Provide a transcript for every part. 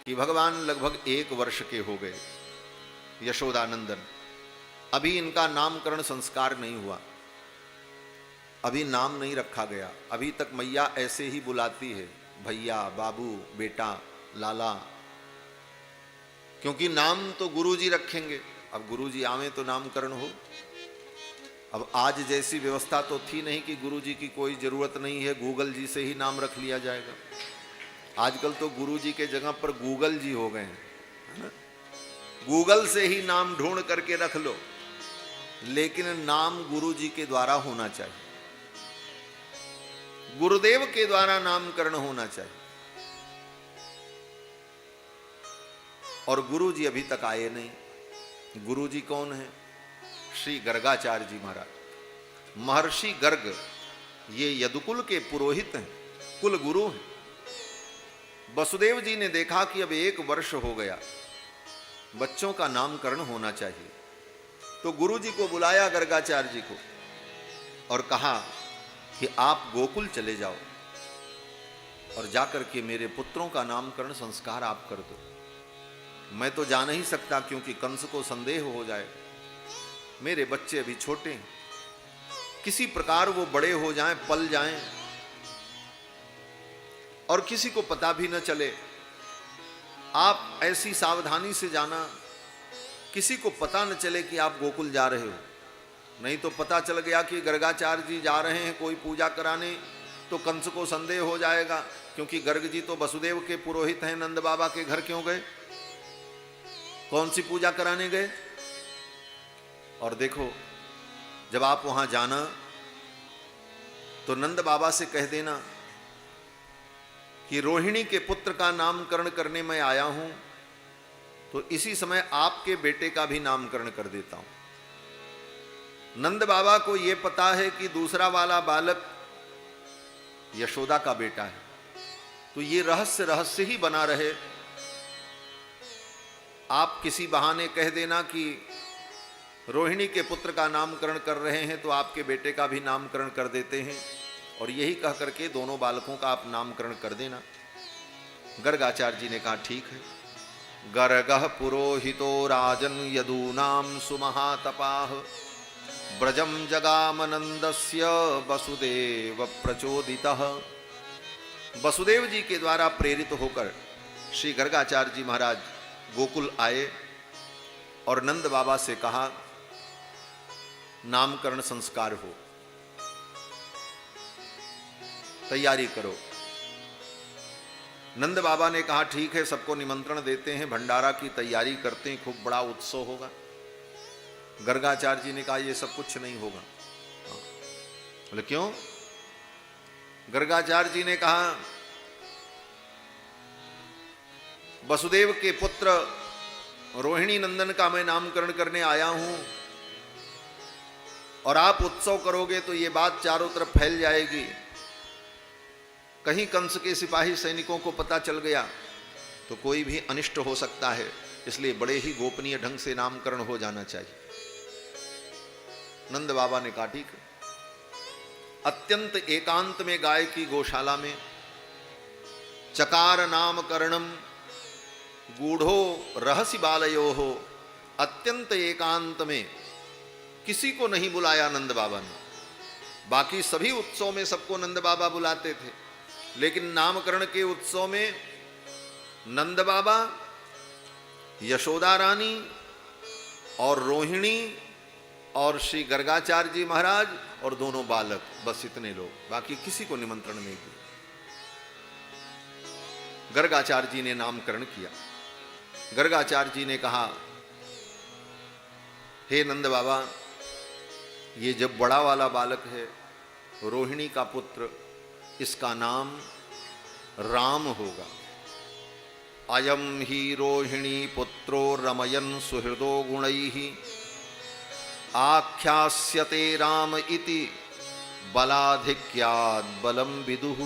कि भगवान लगभग 1 वर्ष के हो गए, यशोदानंदन। अभी इनका नामकरण संस्कार नहीं हुआ, अभी नाम नहीं रखा गया। अभी तक मैया ऐसे ही बुलाती है, भैया, बाबू, बेटा, लाला, क्योंकि नाम तो गुरुजी रखेंगे। अब गुरुजी आवे तो नामकरण हो। अब आज जैसी व्यवस्था तो थी नहीं कि गुरुजी की कोई जरूरत नहीं है, गूगल जी से ही नाम रख लिया जाएगा। आजकल तो गुरुजी के जगह पर गूगल जी हो गए हैं, है ना? गूगल से ही नाम ढूंढ करके रख लो, लेकिन नाम गुरुजी के द्वारा होना चाहिए, गुरुदेव के द्वारा नामकरण होना चाहिए। और गुरुजी अभी तक आए नहीं। गुरुजी कौन है? श्री गर्गाचार्य जी महाराज। महर्षि गर्ग ये यदुकुल के पुरोहित हैं, कुल गुरु हैं। वसुदेव जी ने देखा कि अब 1 वर्ष हो गया, बच्चों का नामकरण होना चाहिए, तो गुरुजी को बुलाया, गर्गाचार्य जी को, और कहा कि आप गोकुल चले जाओ और जाकर के मेरे पुत्रों का नामकरण संस्कार आप कर दो। मैं तो जा नहीं सकता क्योंकि कंस को संदेह हो जाए, मेरे बच्चे अभी छोटे हैं, किसी प्रकार वो बड़े हो जाएं, पल जाएं और किसी को पता भी न चले। आप ऐसी सावधानी से जाना, किसी को पता न चले कि आप गोकुल जा रहे हो। नहीं तो पता चल गया कि गर्गाचार्य जी जा रहे हैं कोई पूजा कराने, तो कंस को संदेह हो जाएगा, क्योंकि गर्ग जी तो वसुदेव के पुरोहित हैं। नंद बाबा के घर क्यों गए? कौन सी पूजा कराने गए? और देखो, जब आप वहां जाना तो नंद बाबा से कह देना कि रोहिणी के पुत्र का नामकरण करने मैं आया हूं, तो इसी समय आपके बेटे का भी नामकरण कर देता हूं। नंद बाबा को यह पता है कि दूसरा वाला बालक यशोदा का बेटा है, तो ये रहस्य ही बना रहे। आप किसी बहाने कह देना कि रोहिणी के पुत्र का नामकरण कर रहे हैं, तो आपके बेटे का भी नामकरण कर देते हैं, और यही कह करके दोनों बालकों का आप नामकरण कर देना। गर्गाचार्य जी ने कहा ठीक है। गर्गः पुरोहितो राजन यदूनाम सुमहातपाः ब्रजम जगामनंदस्य वसुदेव प्रचोदितः। वसुदेव जी के द्वारा प्रेरित होकर श्री गर्गाचार्य जी महाराज गोकुल आए और नंद बाबा से कहा नामकरण संस्कार हो, तैयारी करो। नंद बाबा ने कहा ठीक है, सबको निमंत्रण देते हैं, भंडारा की तैयारी करते हैं, खूब बड़ा उत्सव होगा। गर्गाचार्य जी ने कहा ये सब कुछ नहीं होगा। बोले क्यों? गर्गाचार्य जी ने कहा वसुदेव के पुत्र रोहिणी नंदन का मैं नामकरण करने आया हूं, और आप उत्सव करोगे तो ये बात चारों तरफ फैल जाएगी। कहीं कंस के सिपाही सैनिकों को पता चल गया तो कोई भी अनिष्ट हो सकता है, इसलिए बड़े ही गोपनीय ढंग से नामकरण हो जाना चाहिए। नंद बाबा ने कहा ठीक है। अत्यंत एकांत में गाय की गौशाला में चकार नामकरणम गूढ़ो रहस्य बालयो हो, अत्यंत एकांत में किसी को नहीं बुलाया नंद बाबा ने। बाकी सभी उत्सव में सबको नंद बाबा बुलाते थे, लेकिन नामकरण के उत्सव में नंद बाबा, यशोदा रानी और रोहिणी और श्री गर्गाचार्य जी महाराज और दोनों बालक, बस इतने लोग, बाकी किसी को निमंत्रण नहीं दिया। गर्गाचार्य जी ने नामकरण किया। गर्गाचार्य जी ने कहा हे नंद बाबा, ये जब बड़ा वाला बालक है रोहिणी का पुत्र, इसका नाम राम होगा। अयम ही रोहिणी पुत्रो रमयन सुहृदो गुणैः आख्यास्यते राम इति बलाधिक्यात् बलम विदुः।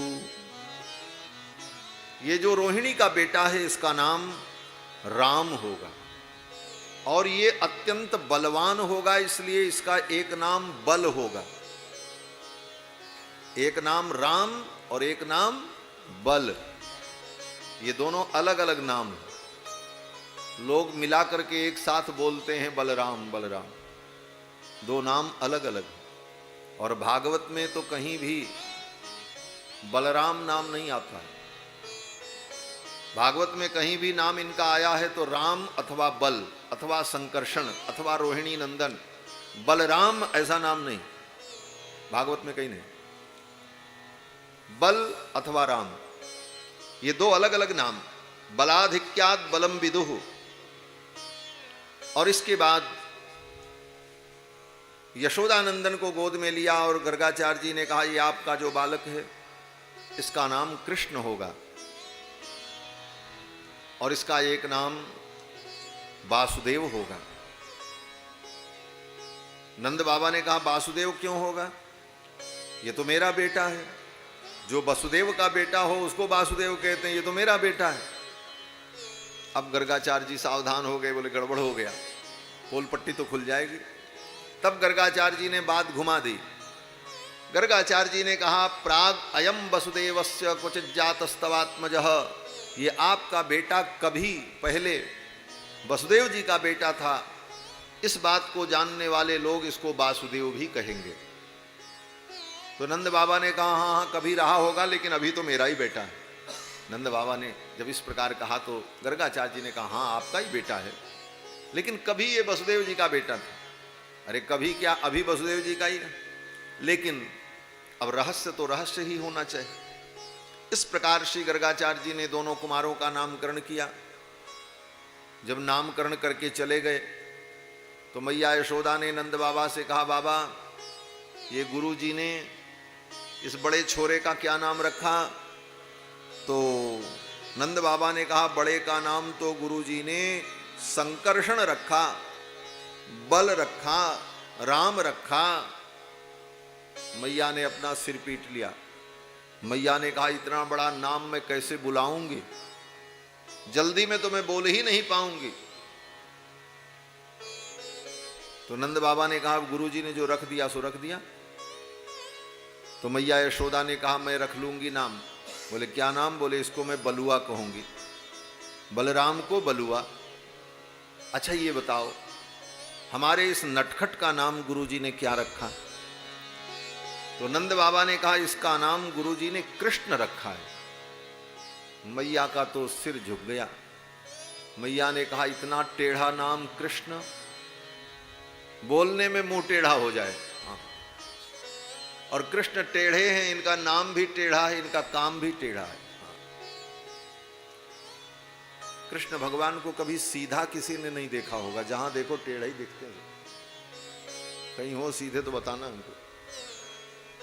ये जो रोहिणी का बेटा है इसका नाम राम होगा, और ये अत्यंत बलवान होगा, इसलिए इसका एक नाम बल होगा। एक नाम राम और एक नाम बल, ये दोनों अलग अलग नाम हैं। लोग मिला करके एक साथ बोलते हैं बलराम बलराम, दो नाम अलग अलग। और भागवत में तो कहीं भी बलराम नाम नहीं आता है। भागवत में कहीं भी नाम इनका आया है तो राम अथवा बल अथवा संकर्षण अथवा रोहिणी नंदन, बलराम ऐसा नाम नहीं भागवत में कहीं नहीं। बल अथवा राम, ये दो अलग अलग नाम, बलाधिक्यात बलम विदुः। और इसके बाद यशोदानंदन को गोद में लिया और गर्गाचार्य जी ने कहा ये आपका जो बालक है इसका नाम कृष्ण होगा और इसका एक नाम वासुदेव होगा। नंद बाबा ने कहा वासुदेव क्यों होगा, ये तो मेरा बेटा है, जो वसुदेव का बेटा हो उसको वासुदेव कहते हैं, ये तो मेरा बेटा है। अब गर्गाचार्य जी सावधान हो गए, बोले गड़बड़ हो गया, पोल पट्टी तो खुल जाएगी। तब गर्गाचार्य जी ने बात घुमा दी। गर्गाचार्य जी ने कहा प्राग अयम वसुदेवस्य क्वचित जातस्तवात्मजः, ये आपका बेटा कभी पहले वसुदेव जी का बेटा था, इस बात को जानने वाले लोग इसको वासुदेव भी कहेंगे। तो नंद बाबा ने कहा हाँ हाँ कभी रहा होगा, लेकिन अभी तो मेरा ही बेटा है। नंद बाबा ने जब इस प्रकार कहा तो गर्गाचार्य जी ने कहा हाँ आपका ही बेटा है, लेकिन कभी ये वसुदेव जी का बेटा था। अरे कभी क्या, अभी वसुदेव जी का ही है, लेकिन अब रहस्य तो रहस्य ही होना चाहिए। इस प्रकार श्री गर्गाचार्य जी ने दोनों कुमारों का नामकरण किया। जब नामकरण करके चले गए तो मैया यशोदा ने नंद बाबा से कहा बाबा ये गुरु जी ने इस बड़े छोरे का क्या नाम रखा। तो नंद बाबा ने कहा बड़े का नाम तो गुरु जी ने संकर्षण रखा, बल रखा, राम रखा। मैया ने अपना सिर पीट लिया। मैया ने कहा इतना बड़ा नाम मैं कैसे बुलाऊंगी, जल्दी में तो मैं बोल ही नहीं पाऊंगी। तो नंद बाबा ने कहा गुरुजी ने जो रख दिया सो रख दिया। तो मैया यशोदा ने कहा मैं रख लूंगी नाम। बोले क्या नाम, बोले इसको मैं बलुआ कहूंगी, बलराम को बलुआ। अच्छा ये बताओ हमारे इस नटखट का नाम गुरुजी ने क्या रखा। तो नंद बाबा ने कहा इसका नाम गुरुजी ने कृष्ण रखा है। मैया का तो सिर झुक गया। मैया ने कहा इतना टेढ़ा नाम कृष्ण, बोलने में मुंह टेढ़ा हो जाए। और कृष्ण टेढ़े हैं, इनका नाम भी टेढ़ा है, इनका काम भी टेढ़ा है। कृष्ण भगवान को कभी सीधा किसी ने नहीं देखा होगा, जहां देखो टेढ़ा ही दिखते हैं। कहीं हो सीधे तो बताना हमको,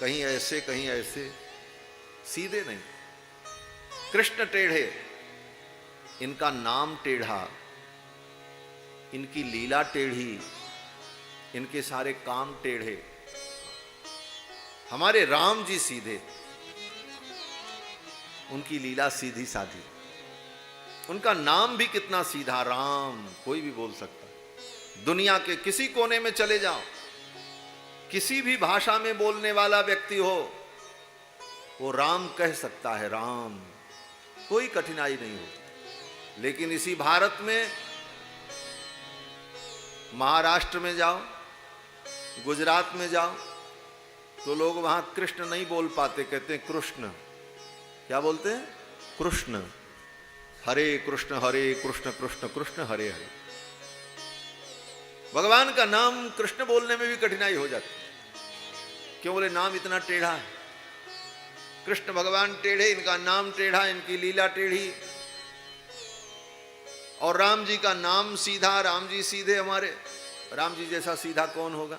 कहीं ऐसे कहीं ऐसे, सीधे नहीं। कृष्ण टेढ़े, इनका नाम टेढ़ा, इनकी लीला टेढ़ी, इनके सारे काम टेढ़े। हमारे राम जी सीधे, उनकी लीला सीधी साधी, उनका नाम भी कितना सीधा, राम कोई भी बोल सकता। दुनिया के किसी कोने में चले जाओ, किसी भी भाषा में बोलने वाला व्यक्ति हो वो राम कह सकता है, राम, कोई कठिनाई नहीं हो। लेकिन इसी भारत में महाराष्ट्र में जाओ, गुजरात में जाओ तो लोग वहां कृष्ण नहीं बोल पाते, कहते हैं कृष्ण। क्या बोलते हैं? कृष्ण। हरे कृष्ण कृष्ण कृष्ण हरे हरे। भगवान का नाम कृष्ण बोलने में भी कठिनाई हो जाती है। क्यों? बोले नाम इतना टेढ़ा है। कृष्ण भगवान टेढ़े, इनका नाम टेढ़ा, इनकी लीला टेढ़ी। और राम जी का नाम सीधा, राम जी सीधे। हमारे राम जी जैसा सीधा कौन होगा?